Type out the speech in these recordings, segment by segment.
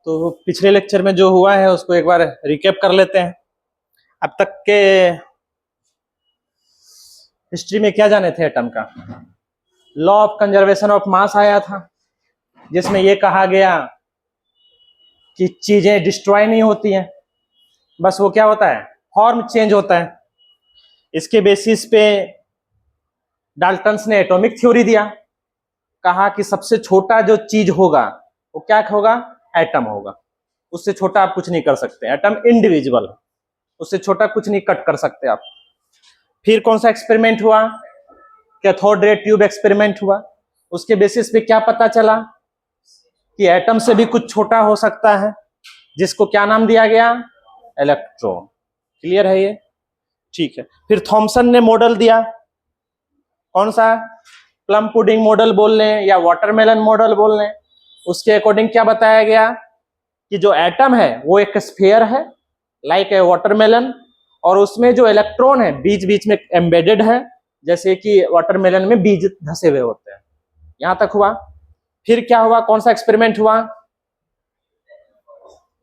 तो पिछले लेक्चर में जो हुआ है उसको एक बार रिकैप कर लेते हैं। अब तक के हिस्ट्री में क्या जाने थे एटम का? Law of conservation of mass आया था, जिसमें यह कहा गया कि चीजें डिस्ट्रॉय नहीं होती हैं, बस वो क्या होता है, फॉर्म चेंज होता है। इसके बेसिस पे डाल्टन्स ने एटॉमिक थ्योरी दिया, कहा कि सबसे छोटा जो चीज होगा वो क्या होगा, एटम होगा। उससे छोटा आप कुछ नहीं कर सकते, एटम इंडिविजुअल, उससे छोटा कुछ नहीं कट कर सकते आप। फिर कौन सा एक्सपेरिमेंट हुआ, कैथोड रे ट्यूब एक्सपेरिमेंट हुआ। उसके बेसिस पे क्या पता चला कि एटम से भी कुछ छोटा हो सकता है, जिसको क्या नाम दिया गया, इलेक्ट्रॉन। क्लियर है ये? ठीक है। फिर थॉमसन ने मॉडल दिया, कौन सा, प्लम पुडिंग मॉडल बोल लें या वाटरमेलन मॉडल बोल लें। उसके अकॉर्डिंग क्या बताया गया कि जो एटम है वो एक स्फीयर है, लाइक ए वाटरमेलन, और उसमें जो इलेक्ट्रॉन है बीच बीच में एम्बेडेड है, जैसे कि वाटरमेलन में बीज धसे हुए होते हैं। यहां तक हुआ। फिर क्या हुआ, कौन सा एक्सपेरिमेंट हुआ,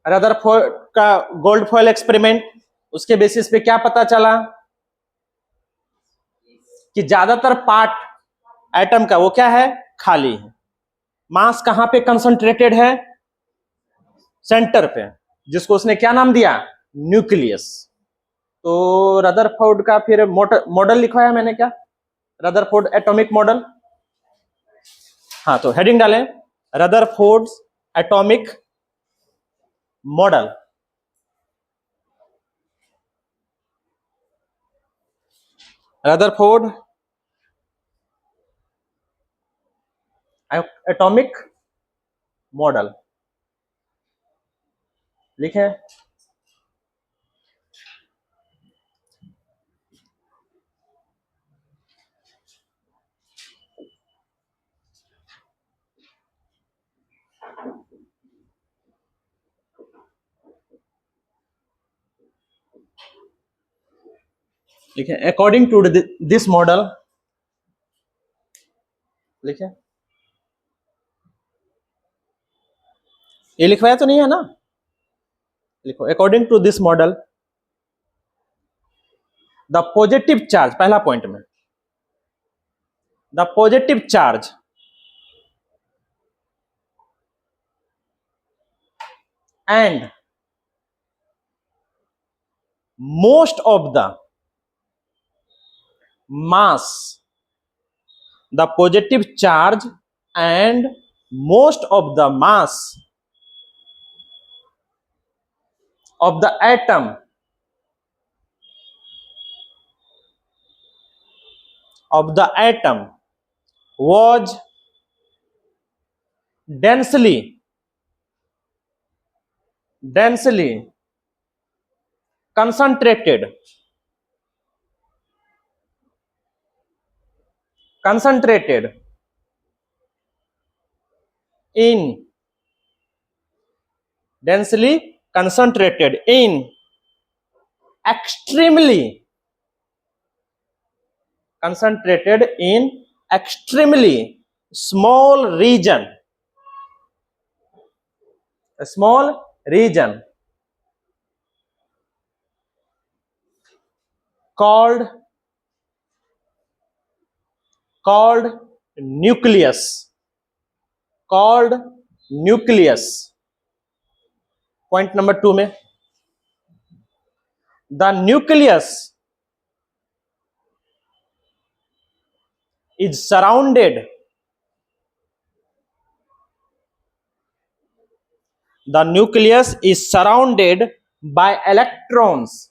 रदरफोर्ड का गोल्ड फॉयल एक्सपेरिमेंट। उसके बेसिस पे क्या पता चला कि ज्यादातर पार्ट एटम का वो क्या है, खाली है। मास कहां पे कंसंट्रेटेड है, सेंटर पे, जिसको उसने क्या नाम दिया, न्यूक्लियस। तो रदरफोर्ड का फिर मॉडल लिखवाया मैंने, क्या, रदरफोर्ड एटॉमिक मॉडल। हाँ, तो हेडिंग डालें, Rutherford atomic model. Rutherford atomic model लिखे। लिखे, अकॉर्डिंग टू दिस मॉडल, लिखे, ये लिखवाया तो नहीं है ना, लिखो, according to this model the positive charge, पहला पॉइंट में, the positive charge and most of the mass, the positive charge and most of the mass of the atom was densely concentrated in extremely small region, a small region called nucleus. Point number 2 में, the nucleus is surrounded by electrons.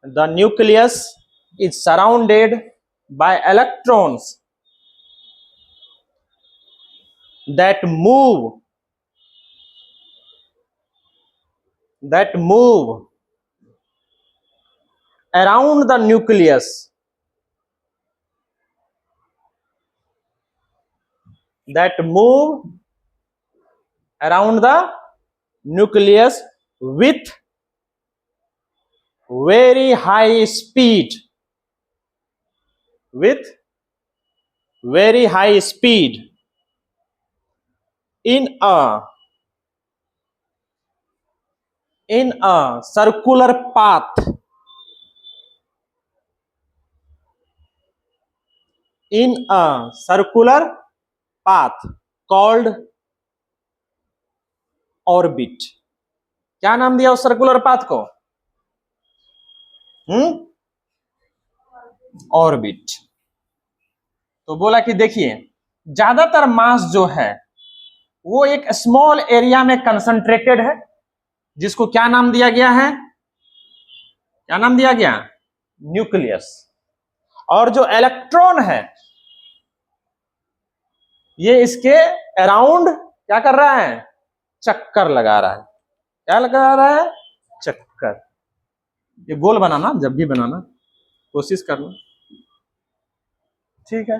The nucleus is surrounded by electrons that move around the nucleus, with very high speed, in a circular path, in a circular path called orbit. क्या नाम दिया उस circular path को? Orbit. तो बोला कि देखिए ज्यादातर मास जो है वो एक स्मॉल एरिया में कंसंट्रेटेड है, जिसको क्या नाम दिया गया है? क्या नाम दिया गया? न्यूक्लियस. और जो इलेक्ट्रॉन है ये इसके अराउंड क्या कर रहा है? चक्कर लगा रहा है. क्या लगा रहा है? चक्कर. ये गोल बनाना, जब भी बनाना कोशिश करना, ठीक है.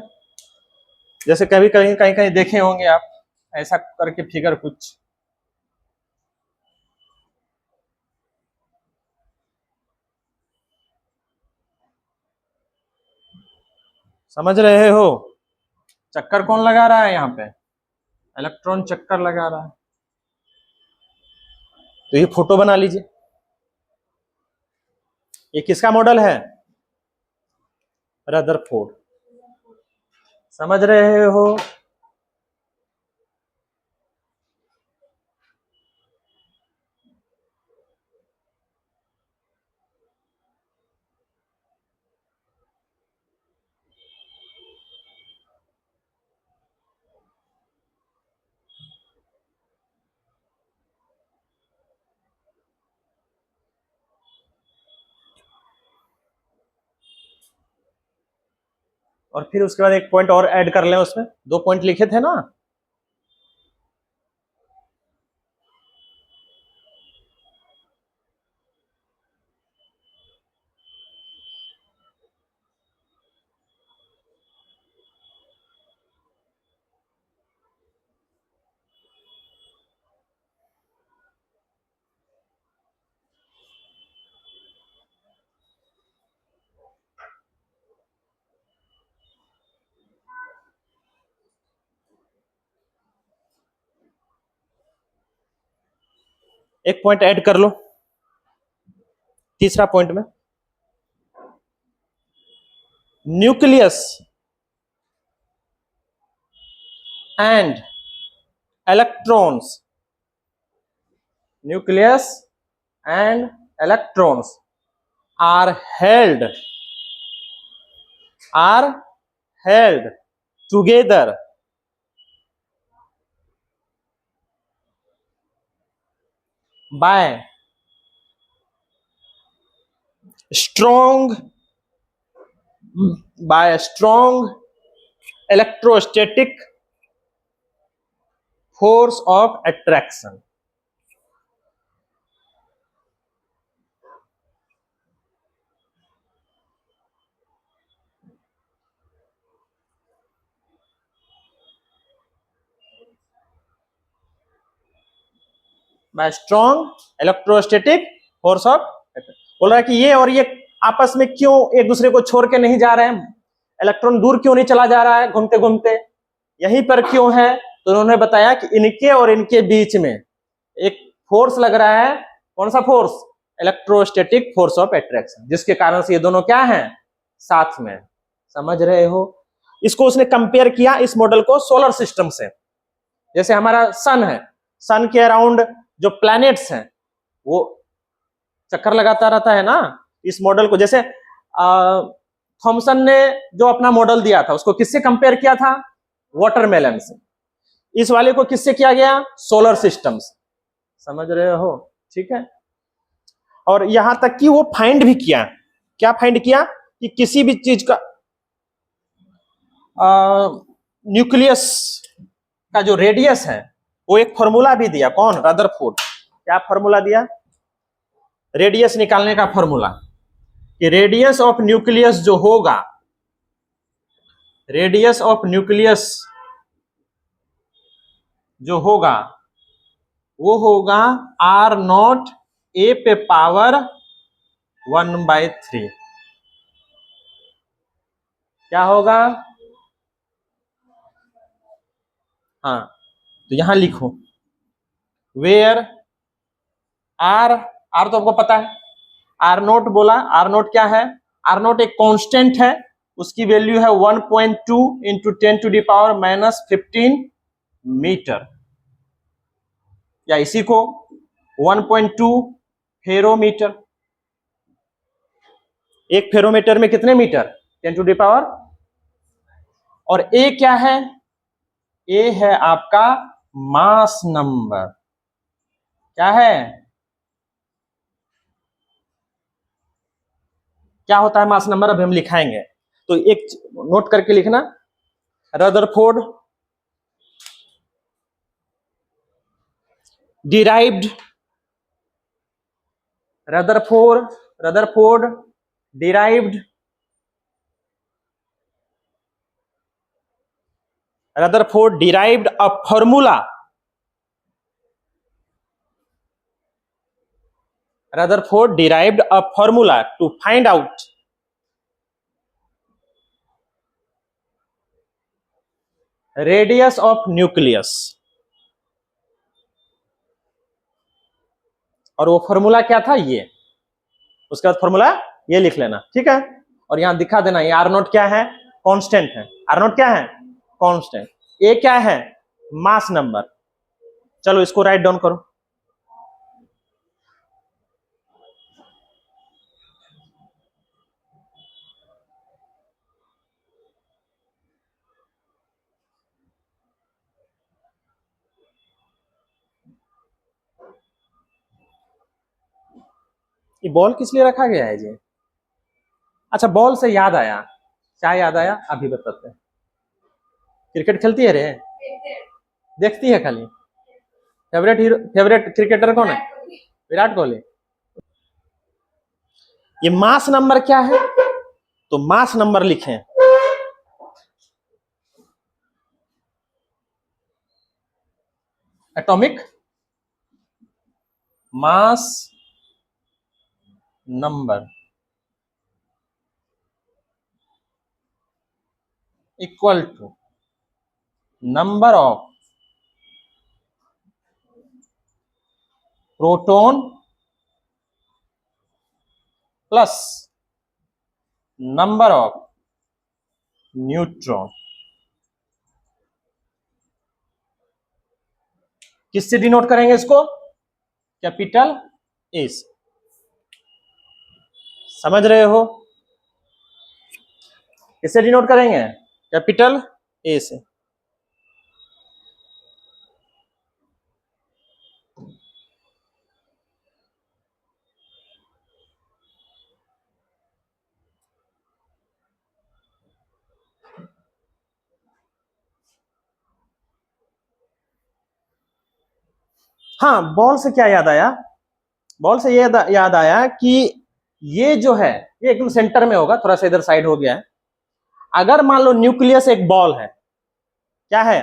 जैसे कभी कहीं कहीं कहीं देखे होंगे आप, ऐसा करके फिगर कुछ समझ रहे हो? चक्कर कौन लगा रहा है यहाँ पे? इलेक्ट्रॉन चक्कर लगा रहा है. तो ये फोटो बना लीजिए. ये किसका मॉडल है? रदरफोर्ड. समझ रहे हो? और फिर उसके बाद एक पॉइंट और ऐड कर लें. उसमें 2 पॉइंट लिखे थे ना. एक पॉइंट ऐड कर लो तीसरा पॉइंट में. Nucleus and electrons, nucleus and electrons are held together by strong electrostatic force of attraction. by strong electrostatic force of attraction. बोल रहा है कि ये और ये आपस में क्यों एक दूसरे को छोड़ के नहीं जा रहे हैं? इलेक्ट्रॉन दूर क्यों नहीं चला जा रहा है घूमते घूमते? यहीं पर क्यों है? तो उन्होंने बताया कि इनके और इनके बीच में एक फोर्स लग रहा है. कौन सा force? Electrostatic force of attraction, जिसके कारण से ये दोनों क्या हैं? साथ में. समझ रहे हो? इसको उसने कंपेयर किया इस मॉडल को सोलर सिस्टम से. जैसे हमारा सन है, सन के अराउंड जो प्लैनेट्स हैं वो चक्कर लगाता रहता है ना. इस मॉडल को जैसे थॉमसन ने जो अपना मॉडल दिया था उसको किससे कंपेयर किया था? वाटरमेलन से. इस वाले को किससे किया गया? सोलर सिस्टम से. समझ रहे हो? ठीक है. और यहां तक कि वो फाइंड भी किया. क्या फाइंड किया? कि किसी भी चीज का न्यूक्लियस का जो रेडियस है वो एक फॉर्मूला भी दिया. कौन? रदरफोर्ड. क्या फॉर्मूला दिया? रेडियस निकालने का फॉर्मूला कि रेडियस ऑफ न्यूक्लियस जो होगा, रेडियस ऑफ न्यूक्लियस जो होगा वो होगा R0 a पे पावर 1/3. क्या होगा? हाँ, तो यहां लिखो वेयर आर, आर तो आपको पता है, आर नोट बोला, आर नोट क्या है, आर नोट एक कांस्टेंट है, उसकी वैल्यू है 1.2 इंटू 10⁻⁻15 मीटर, या इसी को 1.2 फेरोमीटर। एक फेरोमीटर में कितने मीटर, 10 टू द पावर। और ए क्या है, ए है आपका मास नंबर। क्या है, क्या होता है मास नंबर, अभी हम लिखाएंगे। तो एक नोट करके लिखना, Rutherford derived, Rutherford derived a formula, Rutherford derived a formula to find out radius of nucleus। और वो फॉर्मूला क्या था, ये, उसके बाद फॉर्मूला ये लिख लेना, ठीक है। और यहां दिखा देना, ये आर नोट क्या है, कांस्टेंट है, आर नोट क्या है, कांस्टेंट, ए क्या है, मास नंबर। चलो इसको राइट डाउन करो। ये बॉल किस लिए रखा गया है जी। अच्छा, बॉल से याद आया, क्या याद आया अभी बताते हैं। क्रिकेट खेलती है रे, देखती है खाली। फेवरेट हीरो, फेवरेट क्रिकेटर कौन है, विराट कोहली। ये मास नंबर क्या है, तो मास नंबर लिखें, atomic mass number equal to number of proton plus number of neutron. किससे डिनोट करेंगे इसको, कैपिटल ए से। समझ रहे हो, किससे डिनोट करेंगे, कैपिटल ए से। हाँ, बॉल से क्या याद आया, बॉल से ये याद आया कि ये जो है ये एकदम सेंटर में होगा, थोड़ा सा इधर साइड हो गया है। अगर मान लो न्यूक्लियस एक बॉल है, क्या है,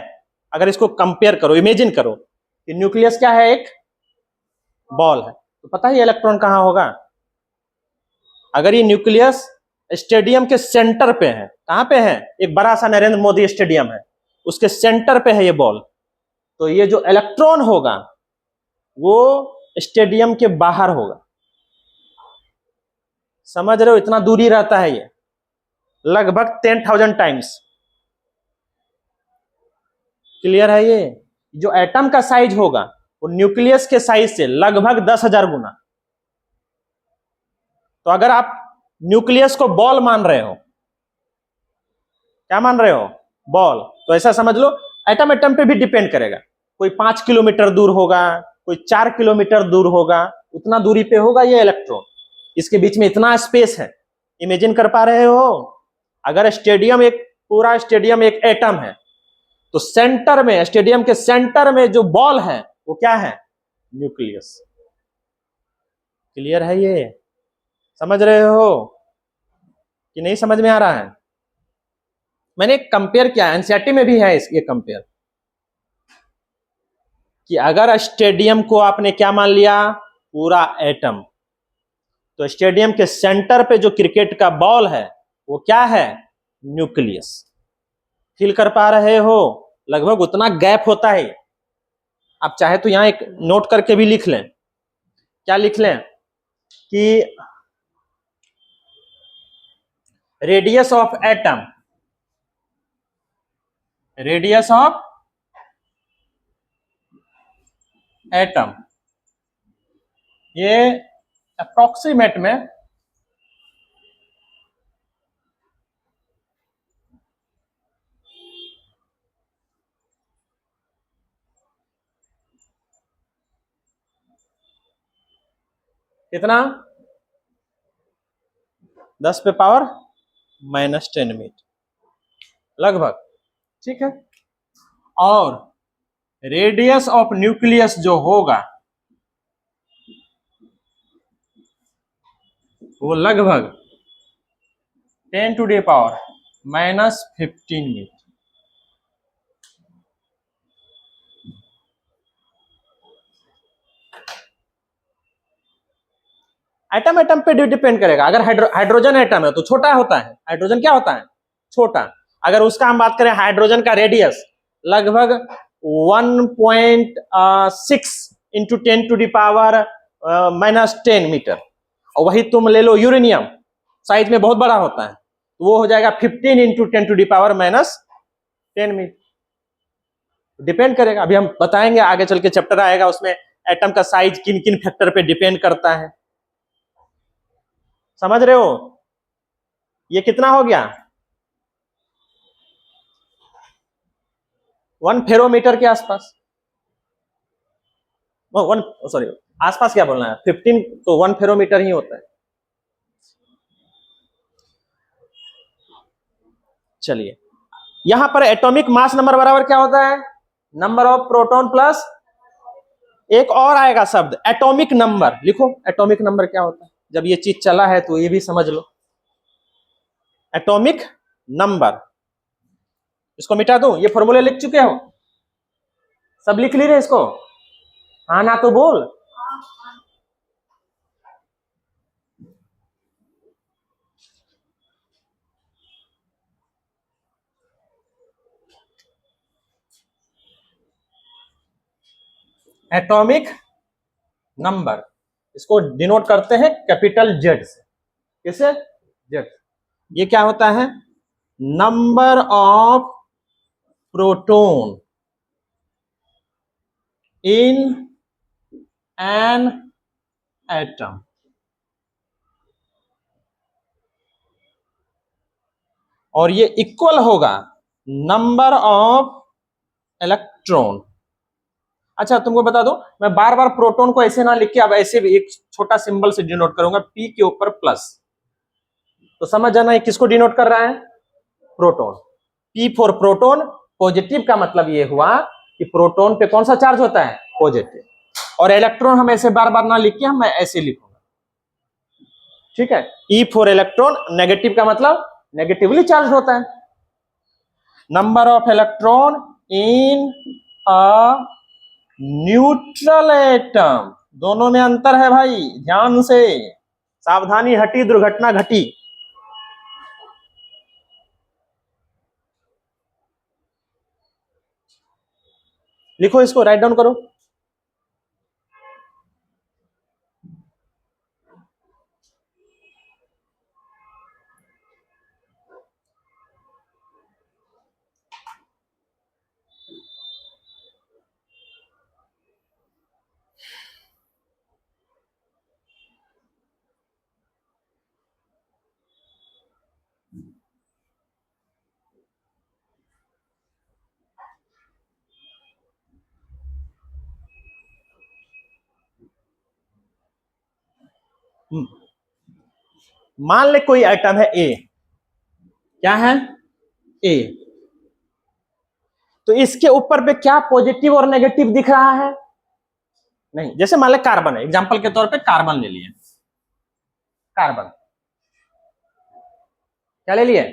अगर इसको कंपेयर करो, इमेजिन करो कि न्यूक्लियस क्या है, एक बॉल है, तो पता है इलेक्ट्रॉन कहां होगा। अगर ये न्यूक्लियस स्टेडियम के सेंटर पे है, कहां पे है, एक बड़ा सा नरेंद्र मोदी स्टेडियम है, उसके सेंटर पे है ये बॉल, तो ये जो इलेक्ट्रॉन होगा वो स्टेडियम के बाहर होगा। समझ रहे हो, इतना दूरी रहता है ये, लगभग 10,000 टाइम्स। क्लियर है, ये जो एटम का साइज होगा वो न्यूक्लियस के साइज से लगभग 10,000 गुना। तो अगर आप न्यूक्लियस को बॉल मान रहे हो, क्या मान रहे हो, बॉल, तो ऐसा समझ लो एटम एटम पे भी डिपेंड करेगा। कोई 5 किलोमीटर दूर होगा, कोई 4 किलोमीटर दूर होगा, उतना दूरी पे होगा ये इलेक्ट्रॉन। इसके बीच में इतना स्पेस है, इमेजिन कर पा रहे हो। अगर स्टेडियम, एक पूरा स्टेडियम एक एटम है, तो सेंटर में, स्टेडियम के सेंटर में जो बॉल है वो क्या है, न्यूक्लियस। क्लियर है, ये समझ रहे हो कि नहीं समझ में आ रहा है। मैंने कंपेयर किया, एनसीईआरटी में भी है ये कंपेयर, कि अगर स्टेडियम को आपने क्या मान लिया, पूरा एटम, तो स्टेडियम के सेंटर पे जो क्रिकेट का बॉल है वो क्या है, न्यूक्लियस। फील कर पा रहे हो, लगभग उतना गैप होता है। आप चाहे तो यहां एक नोट करके भी लिख लें। क्या लिख लें कि radius of atom, radius of atom, ये अप्रोक्सीमेट में कितना 10 पे पावर -10 मीटर लगभग, ठीक है। और रेडियस ऑफ न्यूक्लियस जो होगा वो लगभग 10 to the power -15 meter. Atom atom पे डिपेंड करेगा। अगर हाइड्रोजन एटम है तो छोटा होता है, हाइड्रोजन क्या होता है, छोटा। अगर उसका हम बात करें हाइड्रोजन का रेडियस लगभग 1.6 into 10 to the power -10 meter. और वही तुम ले लो यूरेनियम, साइज में बहुत बड़ा होता है, तो वो हो जाएगा 15 into 10 to the power -10 meter. Depend करेगा, अभी हम बताएंगे आगे चल के चैप्टर आएगा उसमें एटम का साइज किन किन फैक्टर पे डिपेंड करता है। समझ रहे हो? ये कितना हो गया 1 फेरोमीटर के आसपास, वन सॉरी आसपास क्या बोलना है, 15 तो 1 फेरोमीटर ही होता है। चलिए यहां पर एटॉमिक मास नंबर बराबर क्या होता है, नंबर ऑफ प्रोटॉन प्लस एक और आएगा शब्द एटॉमिक नंबर। लिखो एटॉमिक नंबर क्या होता है, जब ये चीज चला है तो ये भी समझ लो। एटॉमिक नंबर, इसको मिटा दूं, ये फॉर्मूले लिख चुके हो, सब लिख ली रहे इसको, हाँ ना तो बोल। एटॉमिक नंबर इसको डिनोट करते हैं कैपिटल जेड से। किसे? जेड। ये क्या होता है, number of proton in an atom. और ये इक्वल होगा नंबर ऑफ इलेक्ट्रॉन। अच्छा तुमको बता दो, मैं बार बार प्रोटॉन को ऐसे ना लिख के अब ऐसे भी एक छोटा सिंबल से डिनोट करूंगा, पी के ऊपर प्लस, तो समझ जाना है किसको डिनोट कर रहा है, proton. P for proton, positive का मतलब ये हुआ कि प्रोटॉन पे कौन सा चार्ज होता है, पॉजिटिव। और इलेक्ट्रॉन हम ऐसे बार बार ना लिख के हम ऐसे लिखूंगा, ठीक है। ई फॉर इलेक्ट्रॉन, नेगेटिव का मतलब नेगेटिवली चार्ज होता है। Number of electron in a neutral atom, दोनों में अंतर है भाई, ध्यान से, सावधानी हटी दुर्घटना घटी। लिखो इसको, राइट डाउन करो। मान ले कोई आइटम है ए, क्या है, ए, तो इसके ऊपर पे क्या पॉजिटिव और नेगेटिव दिख रहा है, नहीं। जैसे मान ले कार्बन है, एग्जांपल के तौर पे कार्बन ले लिए, कार्बन क्या ले लिए,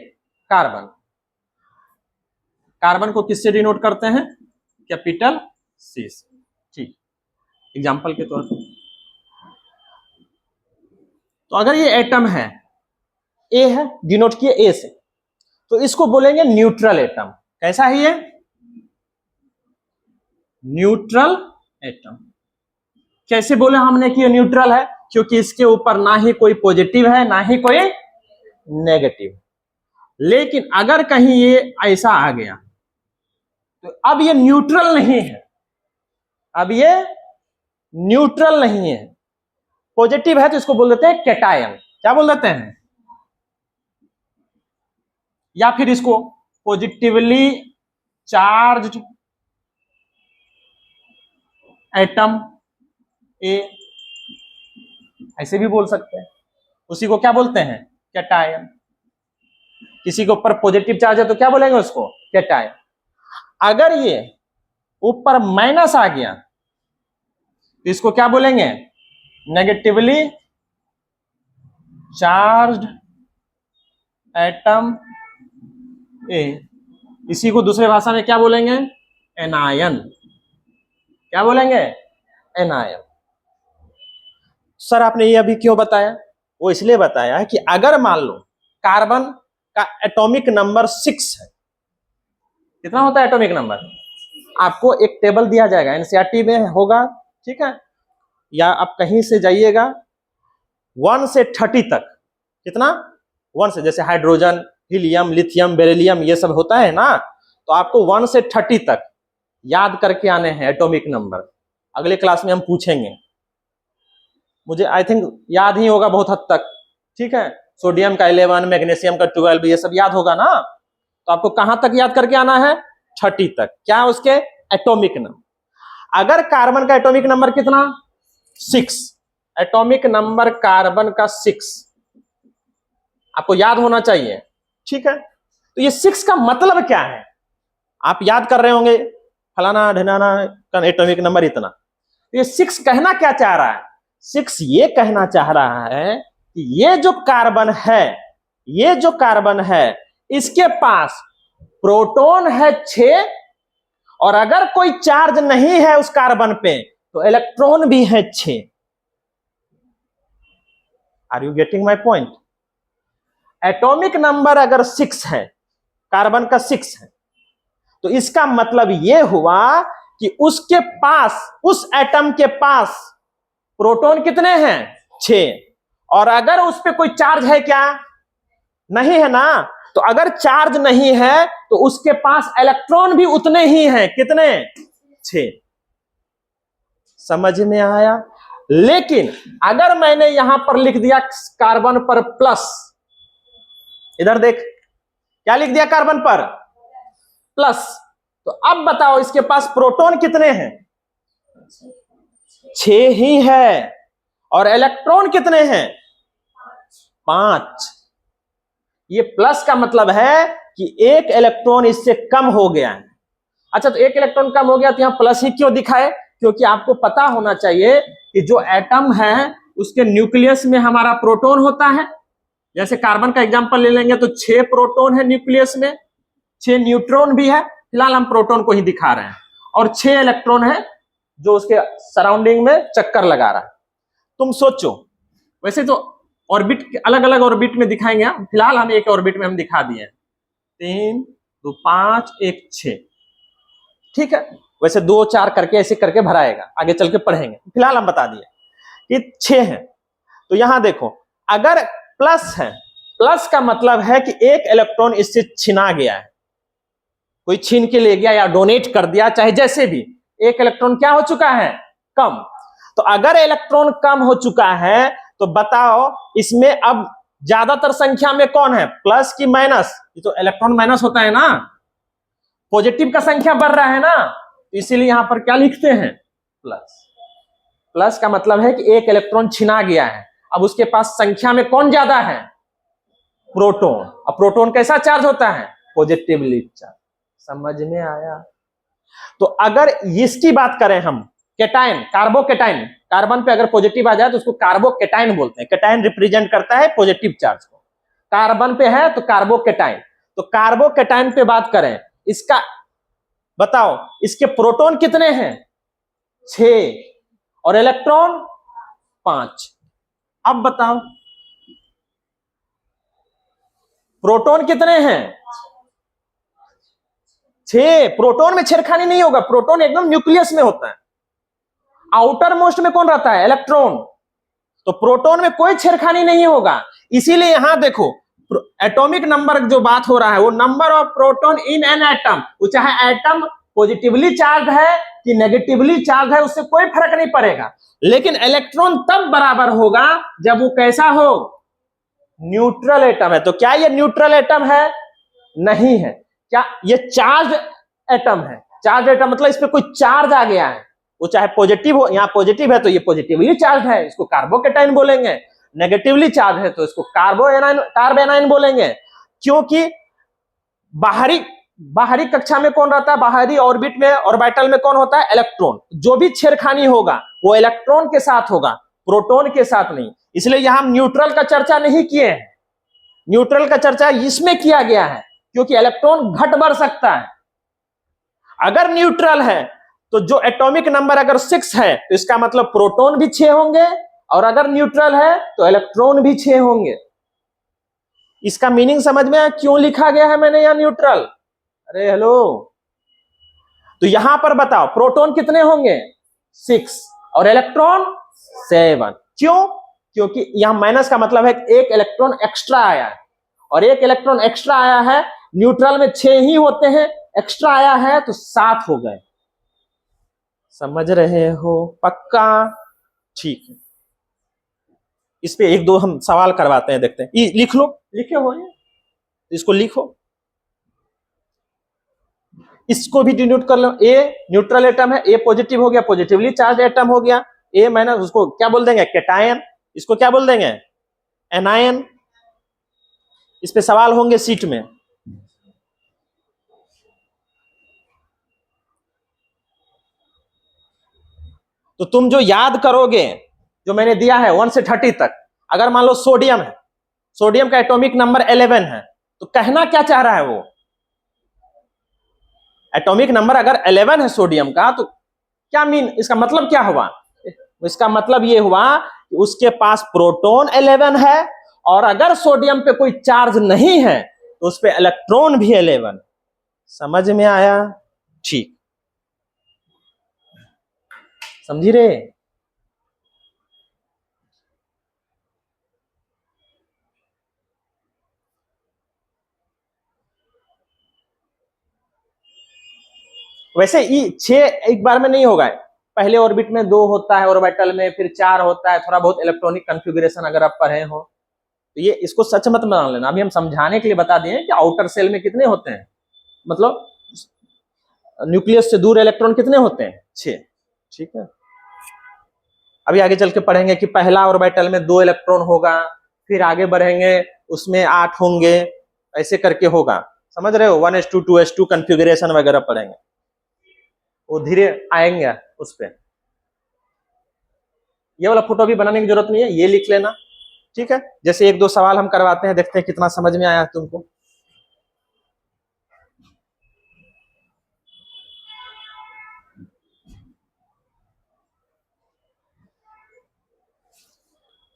कार्बन। कार्बन को किससे डिनोट करते हैं, कैपिटल सी से, ठीक, एग्जांपल के तौर पे। तो अगर ये एटम है, ए है, डिनोट किए ए से, तो इसको बोलेंगे न्यूट्रल एटम। कैसा है ये, न्यूट्रल एटम। कैसे बोले हमने कि ये न्यूट्रल है? क्योंकि इसके ऊपर ना ही कोई पॉजिटिव है ना ही कोई नेगेटिव। लेकिन अगर कहीं ये ऐसा आ गया तो अब ये न्यूट्रल नहीं है, अब ये न्यूट्रल नहीं है। पॉजिटिव है तो इसको बोल देते हैं कैटायन। क्या बोल देते हैं? या फिर इसको पॉजिटिवली चार्ज्ड एटम ए, ऐसे भी बोल सकते हैं। उसी को क्या बोलते हैं? कैटायन। किसी के ऊपर पॉजिटिव चार्ज है तो क्या बोलेंगे उसको? कैटायन। अगर ये ऊपर माइनस आ गया तो इसको क्या बोलेंगे? Negatively charged atom A. इसी को दूसरे भाषा में क्या बोलेंगे? एनायन। क्या बोलेंगे? एनायन। सर आपने ये अभी क्यों बताया? वो इसलिए बताया है कि अगर मान लो कार्बन का एटॉमिक नंबर 6 है। कितना होता है एटॉमिक नंबर? आपको एक टेबल दिया जाएगा, एनसीईआरटी में होगा, ठीक है, या आप कहीं से जाइएगा 1 से 30 तक। कितना? 1 से, जैसे हाइड्रोजन, हीलियम, लिथियम, बेरिलियम ये सब होता है ना, तो आपको 1 से 30 तक याद करके आने हैं एटॉमिक नंबर। अगले क्लास में हम पूछेंगे, मुझे आई थिंक याद ही होगा बहुत हद तक, ठीक है। सोडियम का 11, मैग्नीशियम का 12, ये सब याद होगा ना। तो आपको कहां तक याद करके आना है? 30 तक। क्या? उसके एटॉमिक नंबर। अगर कार्बन का एटॉमिक नंबर कितना? 6। एटॉमिक नंबर कार्बन का 6 आपको याद होना चाहिए, ठीक है। तो ये 6 का मतलब क्या है? आप याद कर रहे होंगे फलाना ढिनाना का एटॉमिक नंबर इतना। तो ये 6 कहना क्या चाह रहा है? 6 ये कहना चाह रहा है कि ये जो कार्बन है, ये जो कार्बन है, इसके पास प्रोटॉन है 6, और अगर कोई चार्ज नहीं है उस कार्बन पे तो इलेक्ट्रॉन भी है 6। Are you getting my point? Atomic number अगर 6 है, कार्बन का 6 है, तो इसका मतलब यह हुआ कि उसके पास, उस एटम के पास प्रोटॉन कितने हैं? 6। और अगर उस पे कोई चार्ज है क्या? नहीं है ना। तो अगर चार्ज नहीं है तो उसके पास इलेक्ट्रॉन भी उतने ही हैं। कितने? 6। समझ में आया? लेकिन अगर मैंने यहां पर लिख दिया कार्बन पर प्लस, इधर देख क्या लिख दिया कार्बन पर? प्लस। तो अब बताओ इसके पास प्रोटॉन कितने हैं? 6 ही है। और इलेक्ट्रॉन कितने हैं? 5। ये प्लस का मतलब है कि एक इलेक्ट्रॉन इससे कम हो गया है। अच्छा, तो एक इलेक्ट्रॉन कम हो गया तो यहां प्लस ही क्यों दिखाए? क्योंकि आपको पता होना चाहिए कि जो एटम है उसके न्यूक्लियस में हमारा प्रोटॉन होता है। जैसे कार्बन का एग्जांपल ले लेंगे तो 6 प्रोटॉन है न्यूक्लियस में, 6 न्यूट्रॉन भी है। फिलहाल हम प्रोटॉन को ही दिखा रहे हैं, और 6 इलेक्ट्रॉन है जो उसके सराउंडिंग में चक्कर लगा रहा है। तुम सोचो, वैसे तो ऑर्बिट अलग अलग ऑर्बिट में दिखाएंगे, फिलहाल हम एक ऑर्बिट में हम दिखा दिए 3 2 5 1 6, ठीक है। वैसे 2 4 करके ऐसे करके भराएगा, आगे चल के पढ़ेंगे। फिलहाल हम बता दिए कि 6 है। तो यहां देखो, अगर प्लस है, प्लस का मतलब है कि एक इलेक्ट्रॉन इससे छिना गया है, कोई छीन के ले गया या डोनेट कर दिया, चाहे जैसे भी, एक इलेक्ट्रॉन क्या हो चुका है? कम। तो अगर इलेक्ट्रॉन कम हो चुका है तो बताओ इसमें अब ज्यादातर संख्या में कौन है? प्लस की माइनस? ये तो इलेक्ट्रॉन माइनस होता है ना, पॉजिटिव का संख्या बढ़ रहा है ना, इसीलिए यहां पर क्या लिखते हैं? प्लस। प्लस का मतलब है कि एक इलेक्ट्रॉन छिना गया है, अब उसके पास संख्या में कौन ज्यादा है? प्रोटॉन। अब प्रोटॉन कैसा चार्ज होता है? Positively charge. समझ में आया? तो अगर इसकी बात करें हम, कैटायन, कार्बोकैटायन, कार्बन पे अगर पॉजिटिव आ जाए तो उसको कार्बोकैटायन बोलते हैं। कैटायन रिप्रेजेंट करता है पॉजिटिव चार्ज को, कार्बन पे है तो कार्बोकैटायन। तो कार्बोकैटायन पे बात करें, इसका बताओ, इसके प्रोटॉन कितने हैं? 6 और इलेक्ट्रॉन 5। अब बताओ प्रोटॉन कितने हैं? 6। प्रोटॉन में छेड़खानी नहीं होगा, प्रोटॉन एकदम न्यूक्लियस में होता है। आउटर मोस्ट में कौन रहता है? इलेक्ट्रॉन। तो प्रोटॉन में कोई छेड़खानी नहीं होगा। इसीलिए यहां देखो एटॉमिक नंबर जो बात हो रहा है वो number of proton in an atom, वो चाहे एटम पॉजिटिवली चार्ज है कि नेगेटिवली चार्ज है उससे कोई फर्क नहीं पड़ेगा, लेकिन इलेक्ट्रॉन तब बराबर होगा जब वो कैसा हो? न्यूट्रल एटम है। तो क्या ये न्यूट्रल एटम है? नहीं है। क्या ये चार्ज एटम है? चार्ज एटम मतलब इस पे कोई चार्ज आ गया है, वो चाहे पॉजिटिव हो, यहाँ पॉजिटिव है तो ये पॉजिटिवली चार्ज है, इसको कार्बोकेटाइन बोलेंगे, नेगेटिवली चार्ज है तो इसको कार्बोएनाइन बोलेंगे। क्योंकि बाहरी कक्षा में कौन रहता है? बाहरी ऑर्बिट में, ऑर्बिटल में कौन होता है? इलेक्ट्रॉन। जो भी छेड़खानी होगा वो इलेक्ट्रॉन के साथ होगा, प्रोटॉन के साथ नहीं। इसलिए यहां हम न्यूट्रल का चर्चा नहीं किए हैं। न्यूट्रल का चर्चा इसमें किया गया है क्योंकि इलेक्ट्रॉन घट बढ़ सकता है। अगर न्यूट्रल है तो जो एटॉमिक नंबर अगर 6 है तो इसका मतलब प्रोटॉन भी 6 होंगे, और अगर न्यूट्रल है तो इलेक्ट्रॉन भी 6 होंगे। इसका मीनिंग समझ में आया क्यों लिखा गया है मैंने यहां न्यूट्रल? अरे हेलो, तो यहां पर बताओ प्रोटॉन कितने होंगे? 6 और इलेक्ट्रॉन 7। क्यों? क्योंकि यहां माइनस का मतलब है एक इलेक्ट्रॉन एक्स्ट्रा आया है, और एक इलेक्ट्रॉन एक्स्ट्रा आया है। न्यूट्रल में 6 ही होते हैं, एक्स्ट्रा आया है तो 7 हो गए। समझ रहे हो? पक्का? ठीक है, इस पे एक दो हम सवाल करवाते हैं, देखते हैं। लिख लो, लिखे हो ये, इसको लिखो, इसको भी डिनोट कर लो। ए न्यूट्रल एटम है, ए पॉजिटिव हो गया, पॉजिटिवली चार्ज एटम हो गया। ए माइनस, उसको क्या बोल देंगे? कैटायन। इसको क्या बोल देंगे? एनायन। इस पे सवाल होंगे सीट में। तो तुम जो याद करोगे, जो मैंने दिया है 1 से 30 तक, अगर मान लो सोडियम है, सोडियम का एटॉमिक नंबर 11 है, तो कहना क्या चाह रहा है वो? एटॉमिक नंबर अगर 11 है सोडियम का, तो क्या मीन, इसका मतलब क्या हुआ? इसका मतलब ये हुआ कि उसके पास प्रोटॉन 11 है, और अगर सोडियम पे कोई चार्ज नहीं है तो उस पे इलेक्ट्रॉन भी 11। समझ में आया? ठीक, समझी रे? वैसे ये 6 एक बार में नहीं होगा। पहले ऑर्बिट में 2 होता है ऑर्बिटल में, फिर 4 होता है। थोड़ा बहुत इलेक्ट्रॉनिक कॉन्फ़िगरेशन अगर आप पढ़े हो तो ये, इसको सच मत मान लेना। अभी हम समझाने के लिए बता दिए कि आउटर सेल में कितने होते हैं, मतलब न्यूक्लियस से दूर इलेक्ट्रॉन कितने होते हैं? 6। ठीक है, अभी आगे चल के पढ़ेंगे कि पहला ऑर्बिटल में 2 इलेक्ट्रॉन होगा, फिर आगे बढ़ेंगे उसमें 8 होंगे, ऐसे करके होगा। समझ रहे हो? 1s2 2s2 कॉन्फ़िगरेशन वगैरह पढ़ेंगे, वो धीरे आएंगे उस पे। ये वाला फोटो भी बनाने की जरूरत नहीं है, ये लिख लेना। ठीक है, जैसे एक दो सवाल हम करवाते हैं, देखते हैं कितना समझ में आया तुमको।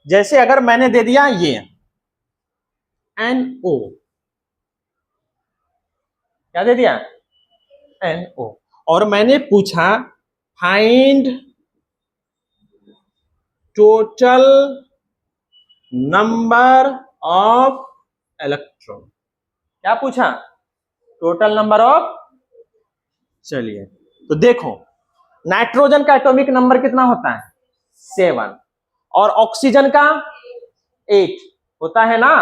जैसे अगर मैंने दे दिया ये NO, क्या दे दिया? NO, और मैंने पूछा find total number of electron. क्या पूछा? Total number of. चलिए, तो देखो नाइट्रोजन का एटॉमिक नंबर कितना होता है? 7, और ऑक्सीजन का 8 होता है ना।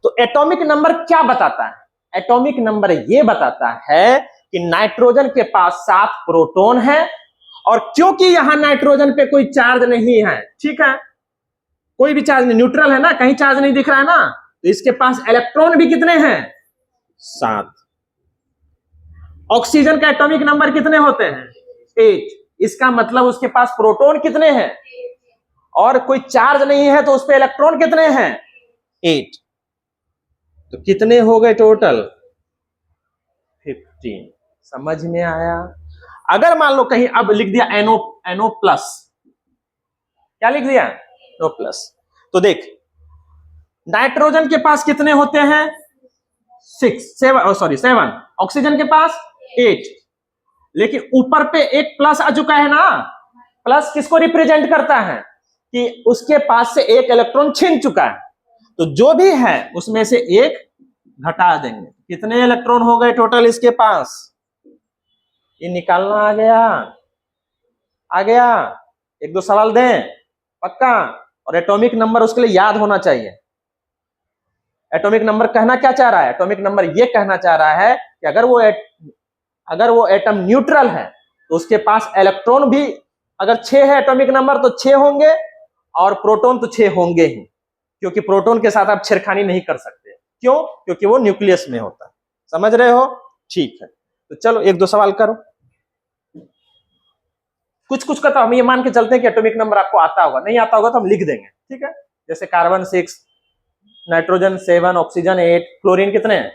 तो एटॉमिक नंबर क्या बताता है? एटॉमिक नंबर ये बताता है कि नाइट्रोजन के पास 7 प्रोटॉन है, और क्योंकि यहां नाइट्रोजन पे कोई चार्ज नहीं है, ठीक है, कोई भी चार्ज नहीं, न्यूट्रल है ना, कहीं चार्ज नहीं दिख रहा है ना, तो इसके पास इलेक्ट्रॉन भी कितने हैं? 7। ऑक्सीजन का एटॉमिक नंबर कितने होते हैं? 8। इसका मतलब उसके पास प्रोटॉन कितने हैं? और कोई चार्ज नहीं है तो उस पे इलेक्ट्रॉन कितने हैं? 8। तो कितने हो गए टोटल? 15। समझ में आया? अगर मान लो कहीं अब लिख दिया NO प्लस, क्या लिख दिया? NO प्लस, तो देख नाइट्रोजन के पास कितने होते हैं? 7। ऑक्सीजन के पास 8, लेकिन ऊपर पे एक प्लस आ चुका है ना, प्लस किसको रिप्रेजेंट करता है कि उसके पास से एक इलेक्ट्रॉन छिन चुका है, तो जो भी है उसमें से एक घटा देंगे। कितने इलेक्ट्रॉन हो गए टोटल इसके पास, ये निकालना आ गया। एक दो सवाल दें पक्का, और एटॉमिक नंबर उसके लिए याद होना चाहिए। एटॉमिक नंबर कहना क्या चाह रहा है, एटॉमिक नंबर ये कहना चाह रहा है कि अगर वो एटम न्यूट्रल है तो उसके पास इलेक्ट्रॉन भी, अगर 6 है एटॉमिक नंबर तो 6 होंगे, और प्रोटॉन तो 6 होंगे ही, क्योंकि प्रोटॉन के साथ आप छेड़खानी नहीं कर सकते। क्यों? क्योंकि वो न्यूक्लियस में होता है। समझ रहे हो? ठीक है, तो चलो एक दो सवाल करो। कुछ का तो हम ये मान के चलते हैं कि एटॉमिक नंबर आपको आता होगा, नहीं आता होगा तो हम लिख देंगे, ठीक है। जैसे कार्बन 6, नाइट्रोजन 7, ऑक्सीजन 8, क्लोरीन कितने हैं?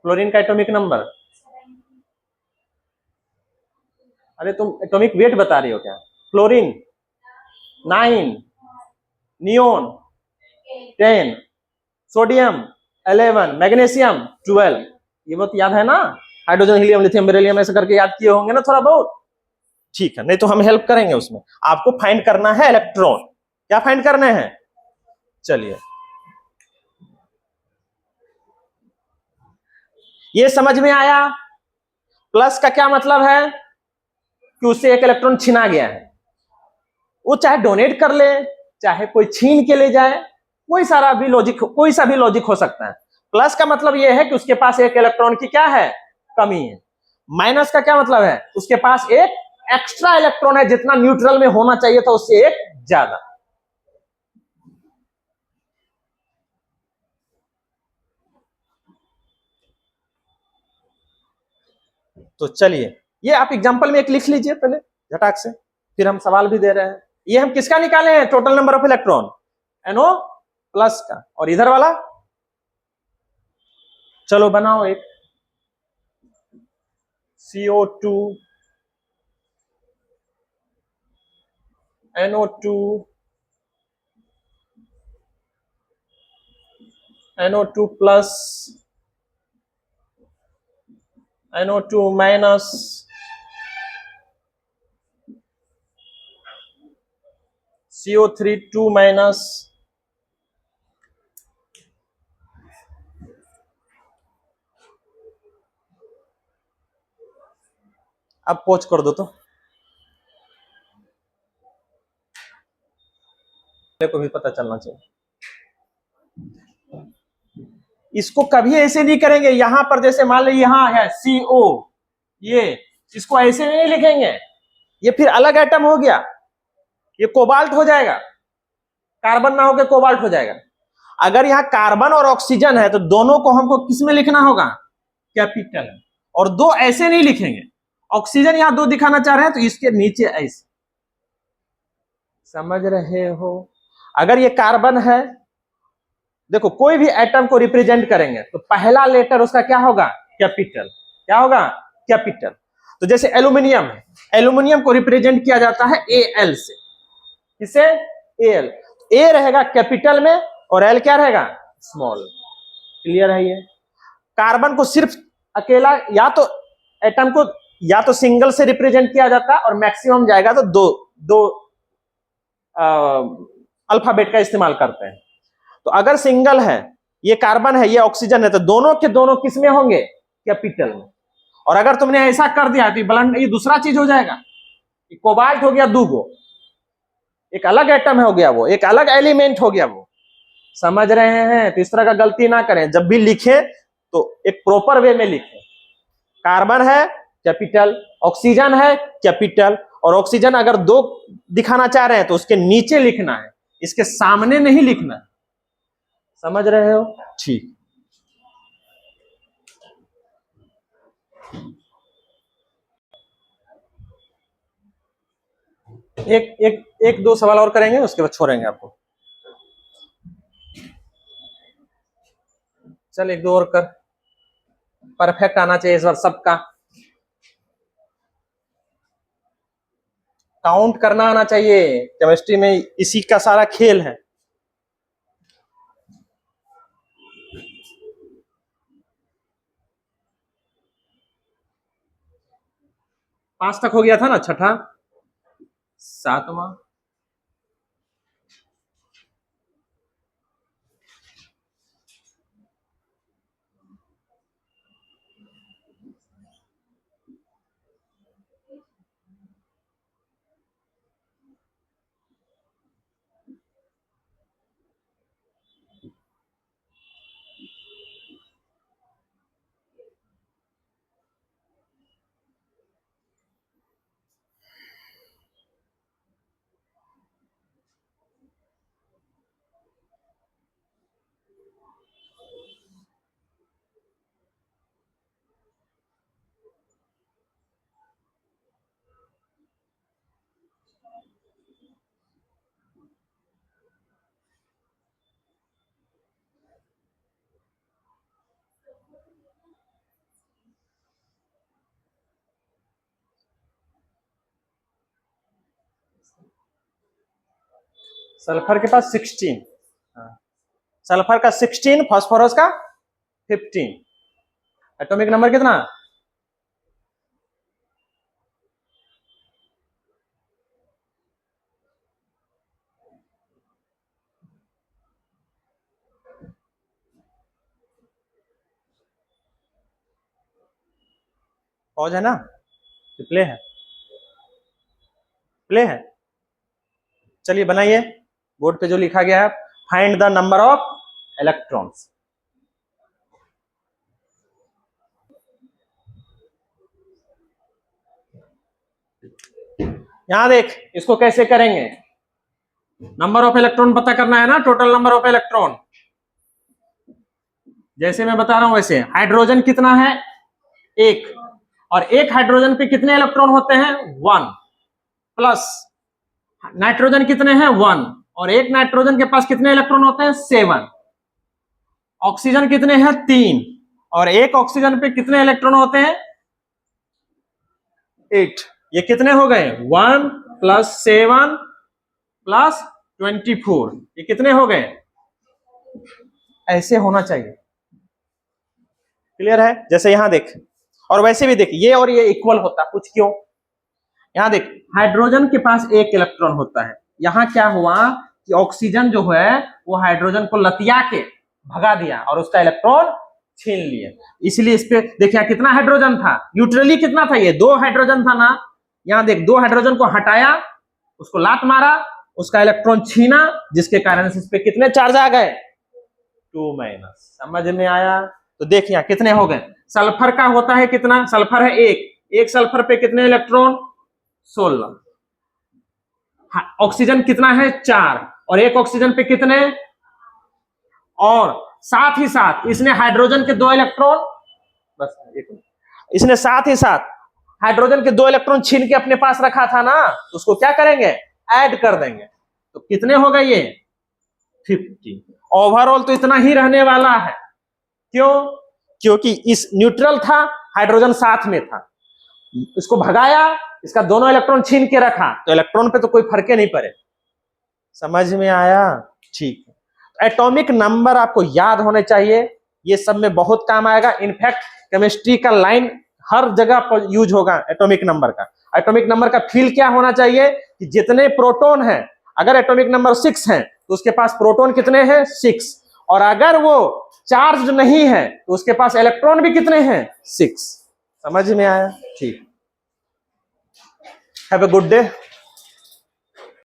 क्लोरीन का एटॉमिक नंबर, अरे तुम एटॉमिक वेट बता रही हो क्या? Chlorine 9, neon 10, sodium 11, magnesium 12। ये बहुत याद है ना, हाइड्रोजन, हीलियम, लिथियम, बेरिलियम ऐसे करके याद किए होंगे ना थोड़ा बहुत। ठीक है, नहीं तो हम हेल्प करेंगे उसमें। आपको फाइंड करना है इलेक्ट्रॉन। क्या फाइंड करने हैं? चलिए, ये समझ में आया। प्लस का क्या मतलब है कि उससे एक इलेक्ट्रॉन छीना गया है। वो चाहे डोनेट कर ले, चाहे कोई छीन के ले जाए, कोई सा भी लॉजिक हो सकता है। प्लस का मतलब यह है कि उसके पास एक इलेक्ट्रॉन की क्या है, कमी है। माइनस का क्या मतलब है, उसके पास एक एक्स्ट्रा इलेक्ट्रॉन है, जितना न्यूट्रल में होना चाहिए था उससे एक ज्यादा। तो चलिए, ये आप एग्जांपल में एक लिख लीजिए पहले झटाक से, फिर हम सवाल भी दे रहे हैं। ये हम किसका निकाले हैं, total number of electron, NO plus का। और इधर वाला, चलो बनाओ एक CO2 NO2 NO2 plus NO2 minus CO3 2 minus, अब पोच कर दो तो को भी पता चलना चाहिए। इसको कभी ऐसे नहीं करेंगे, यहां पर जैसे मान लो यहां है CO, ये इसको ऐसे नहीं लिखेंगे, ये फिर अलग एटम हो गया, ये कोबाल्ट हो जाएगा, कार्बन ना होकर कोबाल्ट हो जाएगा। अगर यहाँ कार्बन और ऑक्सीजन है तो दोनों को हमको किस में लिखना होगा, कैपिटल। और दो ऐसे नहीं लिखेंगे, ऑक्सीजन यहां दो दिखाना चाह रहे हैं तो इसके नीचे ऐसे, समझ रहे हो? अगर ये कार्बन है, देखो कोई भी एटम को रिप्रेजेंट करेंगे तो पहला लेटर उसका क्या होगा, कैपिटल। क्या होगा, कैपिटल। तो जैसे एल्यूमिनियम है, एल्यूमिनियम को रिप्रेजेंट किया जाता है AL से। किसे? AL। A रहेगा कैपिटल में और L क्या रहेगा, स्मॉल। क्लियर है ये? कार्बन को सिर्फ अकेला, या तो एटम को या तो सिंगल से रिप्रेजेंट किया जाता है, और मैक्सिमम जाएगा तो दो अल्फाबेट का इस्तेमाल करते हैं। तो अगर सिंगल है, ये कार्बन है, ये ऑक्सीजन है, तो दोनों के दोनों किस में होंगे, कैपिटल में। और अगर तुमने ऐसा कर दिया तो ये दूसरा चीज हो जाएगा, कोबाल्ट हो गया दूगो, एक अलग एटम हो गया, वो एक अलग एलिमेंट हो गया वो। समझ रहे हैं? तो इस तरह का गलती ना करें, जब भी लिखे तो एक प्रॉपर वे में लिखें। कार्बन है कैपिटल, ऑक्सीजन है कैपिटल, और ऑक्सीजन अगर दो दिखाना चाह रहे हैं तो उसके नीचे लिखना है, इसके सामने नहीं लिखना है। समझ रहे हो? ठीक। एक दो सवाल और करेंगे, उसके बाद छोड़ेंगे आपको। चल एक दो और कर, परफेक्ट आना चाहिए इस बार सबका, काउंट करना आना चाहिए। केमिस्ट्री में इसी का सारा खेल है। पांच तक हो गया था ना, छठा सातवां, सल्फर के पास 16, सल्फर का 16, फास्फोरस का 15। एटॉमिक नंबर कितना? पॉज है ना? प्ले है? प्ले है? चलिए बनाइए, बोर्ड पे जो लिखा गया है, find the number of electrons. यहां देख, इसको कैसे करेंगे? नंबर ऑफ इलेक्ट्रॉन पता करना है ना, टोटल नंबर ऑफ इलेक्ट्रॉन। जैसे मैं बता रहा हूं वैसे, हाइड्रोजन कितना है? एक, और एक हाइड्रोजन पे कितने इलेक्ट्रॉन होते हैं? 1, प्लस नाइट्रोजन कितने हैं? 1, और एक नाइट्रोजन के पास कितने इलेक्ट्रॉन होते हैं? 7। ऑक्सीजन कितने हैं? 3, और एक ऑक्सीजन पे कितने इलेक्ट्रॉन होते हैं? 8। ये कितने हो गए? 1 + 7 + 24, ये कितने हो गए? ऐसे होना चाहिए। क्लियर है? जैसे यहां देख, और वैसे भी देख, ये और ये इक्वल होता, कुछ क्यों? यहां देख, हाइड्रोजन के पास एक इलेक्ट्रॉन होता है, यहां क्या हुआ कि ऑक्सीजन जो है वो हाइड्रोजन को लतिया के भगा दिया और उसका इलेक्ट्रॉन छीन लिए। इसलिए इस पे देखिए कितना हाइड्रोजन था, न्यूट्रली कितना था? ये 2 हाइड्रोजन था ना। यहां देख, 2 हाइड्रोजन को हटाया, उसको लात मारा, उसका इलेक्ट्रॉन छीना, जिसके कारण से इस पे कितने चार्ज आ गए? 2-। समझ में आया? तो देख यहाँ कितने हो गए। सल्फर का होता है कितना? सल्फर है 1, एक सल्फर पे कितने इलेक्ट्रॉन? 16। ऑक्सीजन कितना है? 4, और एक ऑक्सीजन पे कितने? और साथ ही साथ इसने हाइड्रोजन के 2 इलेक्ट्रॉन, बस एक, इसने साथ ही साथ हाइड्रोजन के 2 इलेक्ट्रॉन छीन के अपने पास रखा था ना, तो उसको क्या करेंगे? ऐड कर देंगे। तो कितने हो गए ये? 50। ओवरऑल तो इतना ही रहने वाला है। क्यों? क्योंकि इस न्यूट्रल था, हाइड्रोजन साथ में था, इसको भगाया, इसका दोनों इलेक्ट्रॉन छीन के रखा, तो इलेक्ट्रॉन पे तो कोई फर्क नहीं पड़े। समझ में आया? ठीक है। एटॉमिक नंबर आपको याद होने चाहिए, ये सब में बहुत काम आएगा। इनफैक्ट केमिस्ट्री का लाइन हर जगह पर यूज होगा एटॉमिक नंबर का। एटॉमिक नंबर का फील क्या होना चाहिए कि जितने प्रोटॉन हैं, अगर एटॉमिक नंबर 6 है तो उसके पास प्रोटॉन कितने हैं? 6, और अगर वो चार्ज नहीं है तो उसके पास इलेक्ट्रॉन भी कितने हैं? 6। समझ में आया? ठीक। Have a good day.